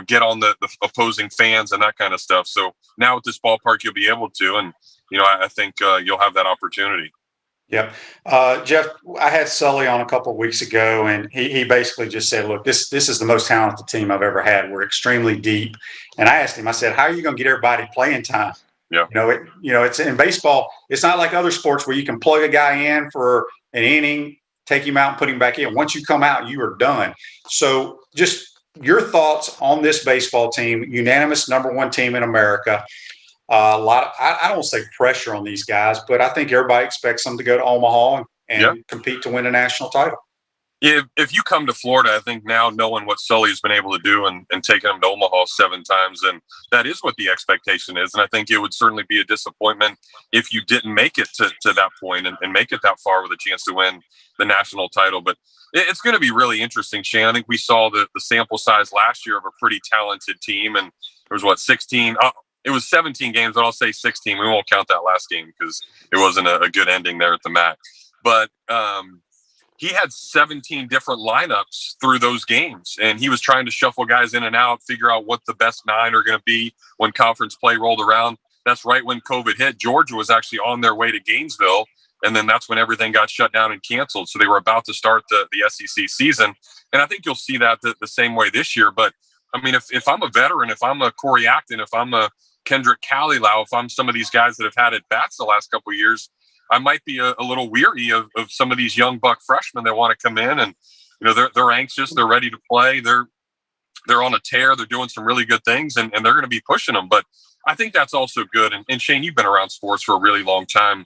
get on the opposing fans and that kind of stuff. So now with this ballpark, you'll be able to, and, I think you'll have that opportunity. Yep. Jeff, I had Sully on a couple of weeks ago, and he basically just said, look, this is the most talented team I've ever had. We're extremely deep. And I asked him, I said, how are you going to get everybody playing time? Yeah. It's in baseball. It's not like other sports where you can plug a guy in for an inning, take him out and put him back in. Once you come out, you are done. So just your thoughts on this baseball team, unanimous number one team in America. A lot of, I don't say pressure on these guys, but I think everybody expects them to go to Omaha and compete to win a national title. If you come to Florida, I think now knowing what Sully's been able to do and taking them to Omaha 7 times, and that is what the expectation is. And I think it would certainly be a disappointment if you didn't make it to that point and make it that far with a chance to win the national title. But it's going to be really interesting, Shane. I think we saw the sample size last year of a pretty talented team, and there was 16. It was 17 games, but I'll say 16. We won't count that last game because it wasn't a good ending there at the mat. But he had 17 different lineups through those games, and he was trying to shuffle guys in and out, figure out what the best 9 are going to be when conference play rolled around. That's right when COVID hit. Georgia was actually on their way to Gainesville, and then that's when everything got shut down and canceled. So they were about to start the SEC season, and I think you'll see that the same way this year. But, I mean, if I'm a veteran, if I'm a Corey Acton, if I'm a Kendrick Calilau, if I'm some of these guys that have had at-bats the last couple of years, I might be a little weary of some of these young buck freshmen that want to come in and, they're anxious. They're ready to play. They're on a tear. They're doing some really good things, and they're going to be pushing them. But I think that's also good. And Shane, you've been around sports for a really long time.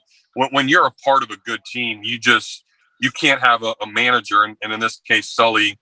When you're a part of a good team, you can't have a manager, and in this case, Sully,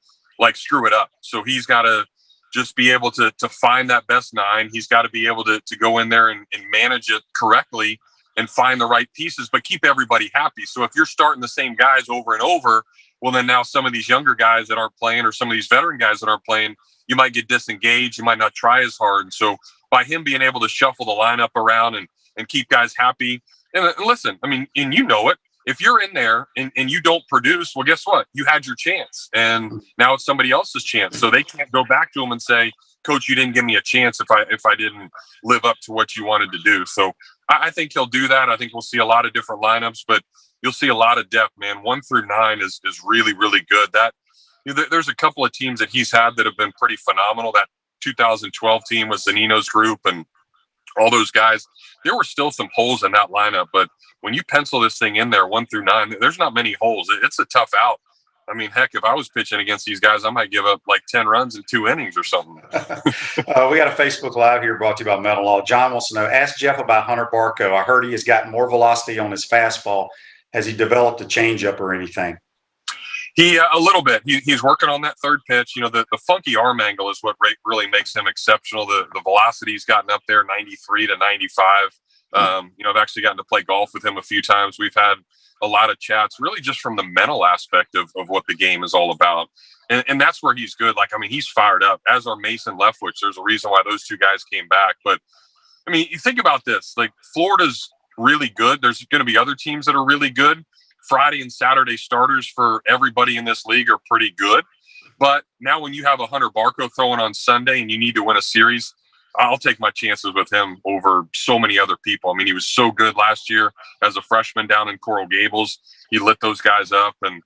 screw it up. So he's got to just be able to find that best 9. He's got to be able to go in there and manage it correctly and find the right pieces, but keep everybody happy. So if you're starting the same guys over and over, well, then now some of these younger guys that aren't playing or some of these veteran guys that aren't playing, you might get disengaged. You might not try as hard. And so by him being able to shuffle the lineup around and keep guys happy, and listen, I mean, and it, if you're in there and you don't produce, well, guess what? You had your chance, and now it's somebody else's chance. So they can't go back to him and say, Coach, you didn't give me a chance if I didn't live up to what you wanted to do. So I think he'll do that. I think we'll see a lot of different lineups, but you'll see a lot of depth, man. 1 through 9 is really, really good. That there's a couple of teams that he's had that have been pretty phenomenal. That 2012 team was Zanino's group and all those guys. There were still some holes in that lineup, but when you pencil this thing in there 1 through 9, there's not many holes. It's a tough out. I mean, heck, if I was pitching against these guys, I might give up 10 runs in 2 innings or something. We got a Facebook Live here brought to you by Metal Law. John wants to know, ask Jeff about Hunter Barco. I heard he has gotten more velocity on his fastball. Has he developed a changeup or anything? A little bit. He's working on that third pitch. The funky arm angle is what really makes him exceptional. The velocity he's gotten up there, 93 to 95. I've actually gotten to play golf with him a few times. We've had a lot of chats, really just from the mental aspect of what the game is all about. And that's where he's good. He's fired up, as are Mason Leftwich. There's a reason why those 2 guys came back. But, I mean, you think about this. Florida's really good. There's going to be other teams that are really good. Friday and Saturday starters for everybody in this league are pretty good. But now when you have a Hunter Barco throwing on Sunday and you need to win a series, I'll take my chances with him over so many other people. I mean, he was so good last year as a freshman down in Coral Gables. He lit those guys up, and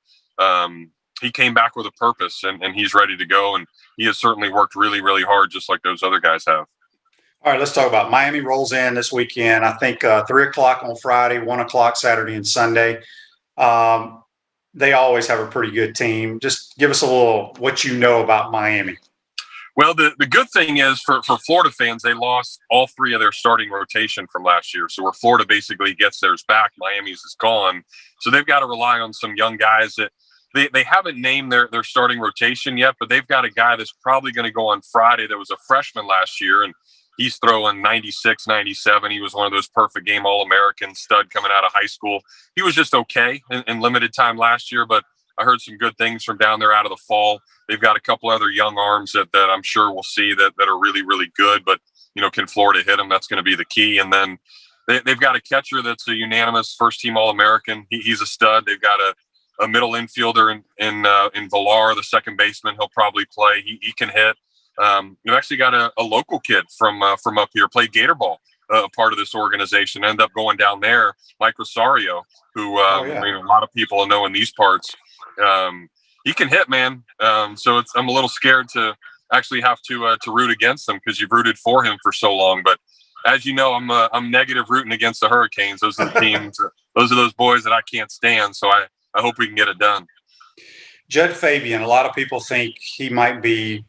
he came back with a purpose, and he's ready to go. And he has certainly worked really, really hard, just like those other guys have. All right, let's talk about Miami rolls in this weekend. I think 3 o'clock on Friday, 1 o'clock Saturday and Sunday. They always have a pretty good team. Just give us a little what you know about Miami. Well, the good thing is for Florida fans, they lost all 3 of their starting rotation from last year. So where Florida basically gets theirs back, Miami's is gone. So they've got to rely on some young guys that they haven't named their starting rotation yet, but they've got a guy that's probably going to go on Friday that was a freshman last year, and he's throwing 96, 97. He was one of those perfect game All-American stud coming out of high school. He was just okay in limited time last year, but I heard some good things from down there out of the fall. They've got a couple other young arms that I'm sure we'll see that are really, really good. But, can Florida hit them? That's going to be the key. And then they've got a catcher that's a unanimous first-team All-American. He's a stud. They've got a middle infielder in Villar, the second baseman. He'll probably play. He can hit. You've actually got a local kid from up here, played Gator ball, a part of this organization, ended up going down there. Mike Rosario, who a lot of people know in these parts. He can hit, man. So I'm a little scared to actually have to root against him, because you've rooted for him for so long. But as you know, I'm negative rooting against the Hurricanes. Those are the teams. Those are those boys that I can't stand. So I hope we can get it done. Judd Fabian, a lot of people think he might be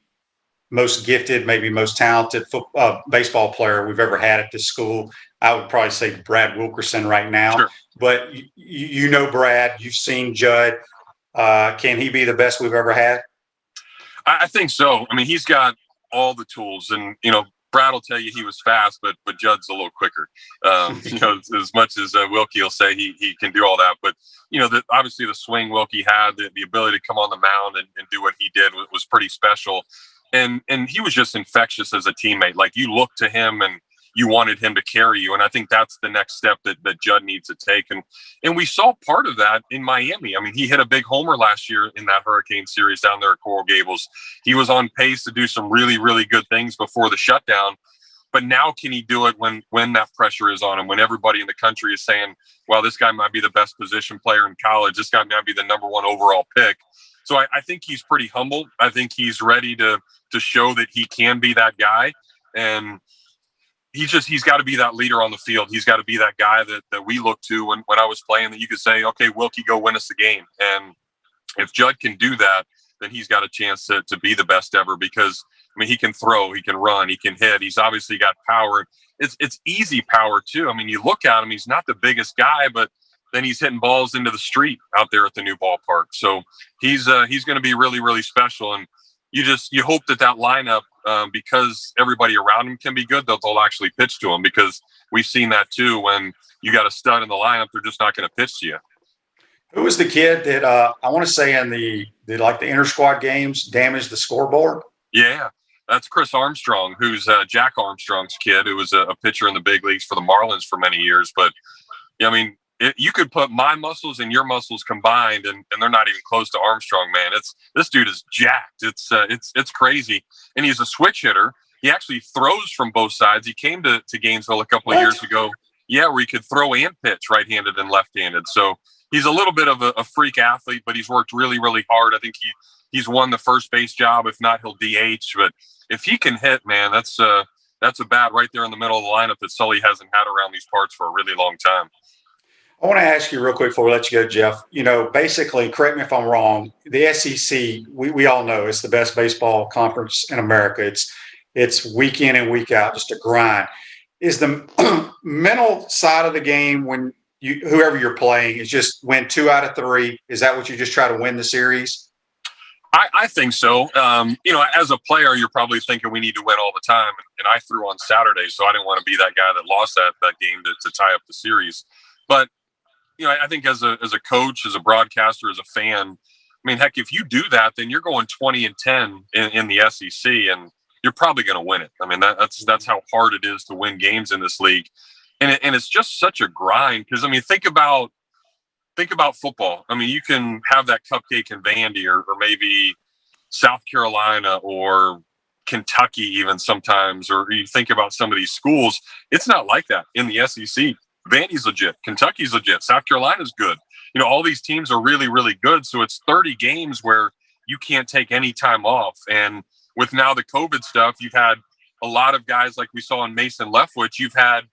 most gifted, maybe most talented baseball player we've ever had at this school. I would probably say Brad Wilkerson right now. Sure. But you know Brad, you've seen Judd. Can he be the best we've ever had? I think so. I mean, he's got all the tools, and Brad will tell you he was fast, but Judd's a little quicker. As much as Wilkie will say he can do all that, but obviously the swing Wilkie had, the ability to come on the mound and do what he did was pretty special. And he was just infectious as a teammate. Like, you looked to him and you wanted him to carry you. And I think that's the next step that Judd needs to take. And we saw part of that in Miami. I mean, he hit a big homer last year in that Hurricane series down there at Coral Gables. He was on pace to do some really, really good things before the shutdown. But now can he do it when that pressure is on him, when everybody in the country is saying, well, this guy might be the best position player in college. This guy might be the number one overall pick. So I think he's pretty humble. I think he's ready to show that he can be that guy. And he's got to be that leader on the field. He's got to be that guy that we look to when I was playing, that you could say, okay, Wilkie, go win us the game. And if Judd can do that, then he's got a chance to be the best ever, because, I mean, he can throw, he can run, he can hit. He's obviously got power. It's easy power too. I mean, you look at him, he's not the biggest guy, but then he's hitting balls into the street out there at the new ballpark. So he's going to be really, really special. And you hope that lineup, because everybody around him can be good, they'll actually pitch to him, because we've seen that too. When you got a stud in the lineup, they're just not going to pitch to you. Who was the kid that I want to say in the inter squad games damaged the scoreboard? Yeah, that's Chris Armstrong, who's Jack Armstrong's kid, who was a pitcher in the big leagues for the Marlins for many years. But I mean, you could put my muscles and your muscles combined, and they're not even close to Armstrong, man. This dude is jacked. It's crazy. And he's a switch hitter. He actually throws from both sides. He came to Gainesville a couple of years ago. Yeah, where he could throw and pitch right-handed and left-handed. So he's a little bit of a freak athlete, but he's worked really, really hard. I think he's won the first base job. If not, he'll DH. But if he can hit, man, that's a bat right there in the middle of the lineup that Sully hasn't had around these parts for a really long time. I want to ask you real quick before we let you go, Jeff. Basically, correct me if I'm wrong, the SEC, we all know it's the best baseball conference in America. It's week in and week out, just a grind. Is the mental side of the game, when whoever you're playing, is just win 2 out of 3? Is that what you just try to win the series? I think so. As a player, you're probably thinking we need to win all the time. And I threw on Saturday, so I didn't want to be that guy that lost that game to tie up the series. But I think as a coach, as a broadcaster, as a fan, I mean, heck, if you do that, then you're going 20-10 in the SEC, and you're probably going to win it. I mean, that's how hard it is to win games in this league, and it's just such a grind. Because I mean, think about football. I mean, you can have that cupcake in Vandy, or maybe South Carolina or Kentucky, even sometimes, or you think about some of these schools. It's not like that in the SEC. Vandy's legit. Kentucky's legit. South Carolina's good. All these teams are really, really good. So it's 30 games where you can't take any time off. And with now the COVID stuff, you've had a lot of guys like we saw in Mason Leftwich. You've had,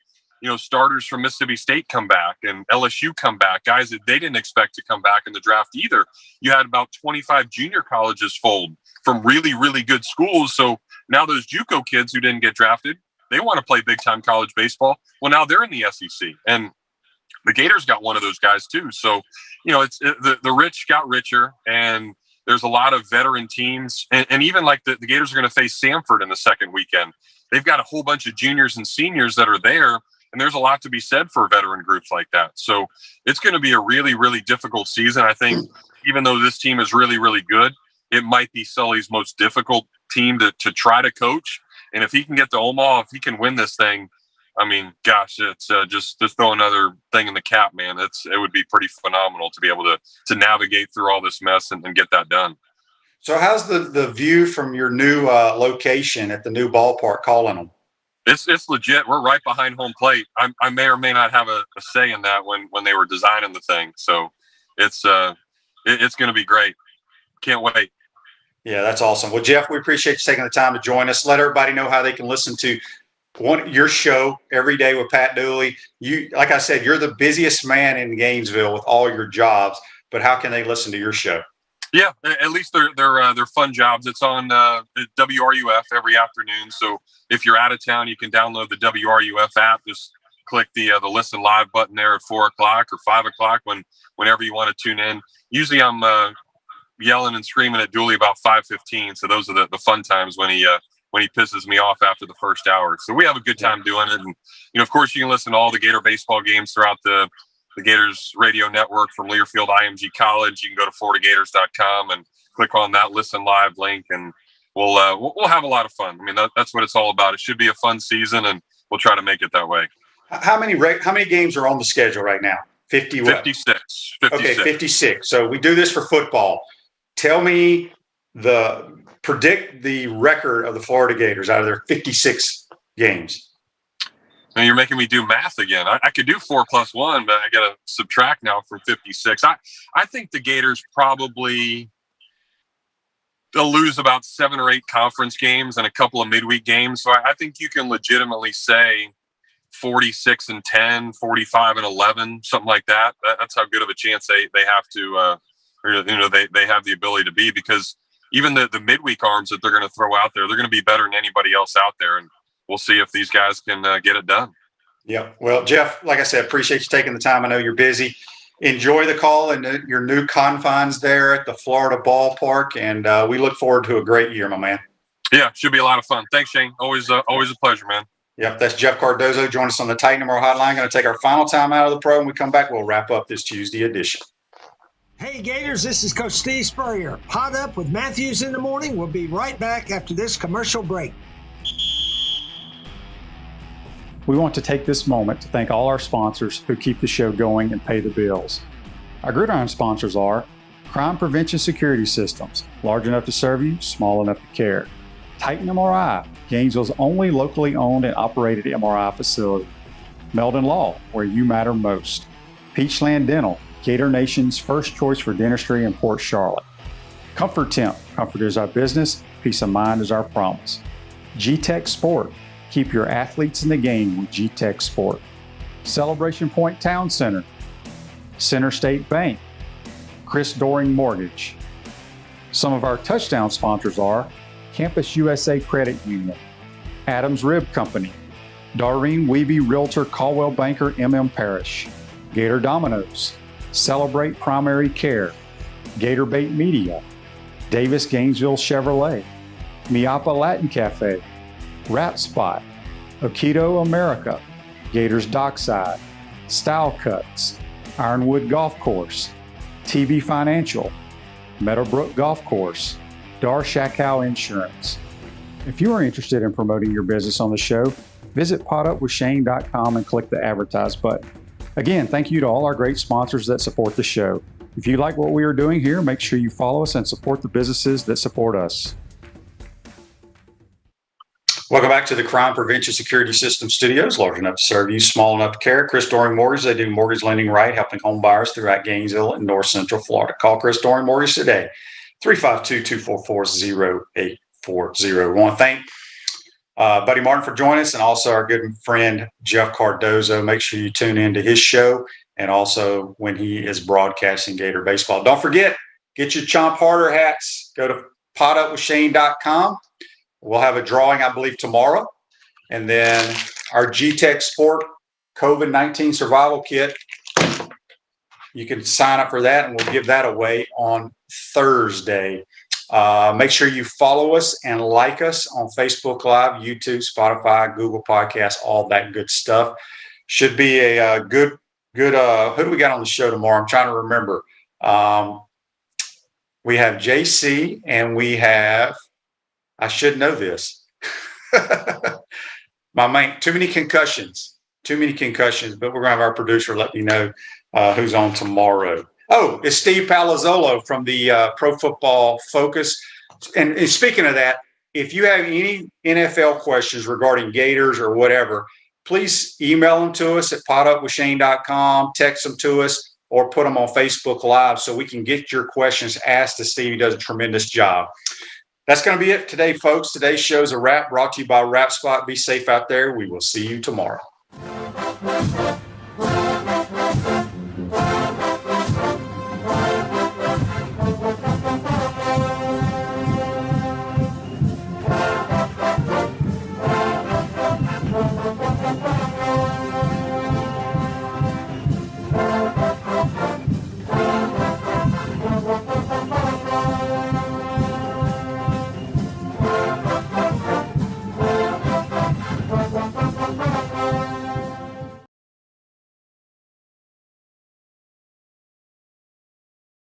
starters from Mississippi State come back and LSU come back, guys that they didn't expect to come back in the draft either. You had about 25 junior colleges fold from really, really good schools. So now those JUCO kids who didn't get drafted, they want to play big-time college baseball. Well, now they're in the SEC, and the Gators got one of those guys too. So, the rich got richer, and there's a lot of veteran teams, and even like the Gators are going to face Samford in the second weekend. They've got a whole bunch of juniors and seniors that are there, and there's a lot to be said for veteran groups like that. So it's going to be a really, really difficult season. I think even though this team is really, really good, it might be Sully's most difficult team to try to coach. And if he can get to Omaha, if he can win this thing, I mean, gosh, it's just throw another thing in the cap, man. It would be pretty phenomenal to be able to navigate through all this mess and get that done. So how's the view from your new location at the new ballpark calling them? It's legit. We're right behind home plate. I may or may not have a say in that when they were designing the thing. So it's going to be great. Can't wait. Yeah, that's awesome. Well, Jeff, we appreciate you taking the time to join us. Let everybody know how they can listen to your show every day with Pat Dooley. You, like I said, you're the busiest man in Gainesville with all your jobs, but how can they listen to your show? Yeah, at least they're fun jobs. It's on WRUF every afternoon. So if you're out of town, you can download the WRUF app. Just click the Listen Live button there at 4:00 or 5:00 whenever you want to tune in. Usually I'm yelling and screaming at Dooley about 5:15. So those are the fun times when he pisses me off after the first hour. So we have a good time doing it. And of course, you can listen to all the Gator baseball games throughout the Gators radio network from Learfield IMG College. You can go to floridagators.com and click on that Listen Live link, and we'll have a lot of fun. I mean, that's what it's all about. It should be a fun season, and we'll try to make it that way. How many games are on the schedule right now? 56. Okay, 56. So we do this for football. Tell me predict the record of the Florida Gators out of their 56 games. And you're making me do math again. I could do 4 + 1, but I got to subtract now from 56. I think the Gators probably they'll lose about 7 or 8 conference games and a couple of midweek games. So I think you can legitimately say 46-10, 45-11, something like that. That's how good of a chance they have to, they have the ability to be, because even the midweek arms that they're going to throw out there, they're going to be better than anybody else out there. And we'll see if these guys can get it done. Yeah. Well, Jeff, like I said, appreciate you taking the time. I know you're busy. Enjoy the call and your new confines there at the Florida ballpark. And we look forward to a great year, my man. Yeah, should be a lot of fun. Thanks, Shane. Always a pleasure, man. Yep. That's Jeff Cardozo. Join us on the Titan Tomorrow Hotline. Going to take our final time out of the pro. When we come back, we'll wrap up this Tuesday edition. Hey Gators, this is Coach Steve Spurrier. Pot Up with Matthews in the morning. We'll be right back after this commercial break. We want to take this moment to thank all our sponsors who keep the show going and pay the bills. Our gridiron sponsors are Crime Prevention Security Systems, large enough to serve you, small enough to care. Titan MRI, Gainesville's only locally owned and operated MRI facility. Meldon Law, where you matter most. Peachland Dental, Gator Nation's first choice for dentistry in Port Charlotte. Comfort Temp, comfort is our business, peace of mind is our promise. G-Tech Sport, keep your athletes in the game with G-Tech Sport. Celebration Point Town Center, Center State Bank, Chris Doring Mortgage. Some of our touchdown sponsors are Campus USA Credit Union, Adams Rib Company, Darlene Weeby Realtor Caldwell Banker MM Parish, Gator Dominoes, Celebrate Primary Care, Gator Bait Media, Davis Gainesville Chevrolet, Miapa Latin Cafe, Rap Spot, Okito America, Gators Dockside, Style Cuts, Ironwood Golf Course, TV Financial, Meadowbrook Golf Course, Dar Shakow Insurance. If you are interested in promoting your business on the show, visit potupwithshane.com and click the advertise button. Again, thank you to all our great sponsors that support the show. If you like what we are doing here, make sure you follow us and support the businesses that support us. Welcome back to the Crime Prevention Security System Studios, large enough to serve you, small enough to care. Chris Doring Mortgage, they do mortgage lending right, helping home buyers throughout Gainesville and North Central Florida. Call Chris Doring Mortgage today, 352-244-0840. I want to thank Buddy Martin for joining us, and also our good friend Jeff Cardozo. Make sure you tune in to his show and also when he is broadcasting Gator baseball. Don't forget, get your Chomp Harder hats. Go to potupwithshane.com. We'll have a drawing, I believe, tomorrow. And then our G-Tech Sport COVID-19 Survival Kit. You can sign up for that, and we'll give that away on Thursday. Make sure you follow us and like us on Facebook Live, YouTube, Spotify, Google Podcasts, all that good stuff. Should be a good. Who do we got on the show tomorrow? I'm trying to remember. We have JC, and we have. I should know this. My man, too many concussions, but we're going to have our producer let me know who's on tomorrow. Oh, it's Steve Palazzolo from the Pro Football Focus. And speaking of that, if you have any NFL questions regarding Gators or whatever, please email them to us at potupwithshane.com, text them to us, or put them on Facebook Live so we can get your questions asked to Steve. He does a tremendous job. That's going to be it today, folks. Today's show is a wrap, brought to you by Wrap Spot. Be safe out there. We will see you tomorrow.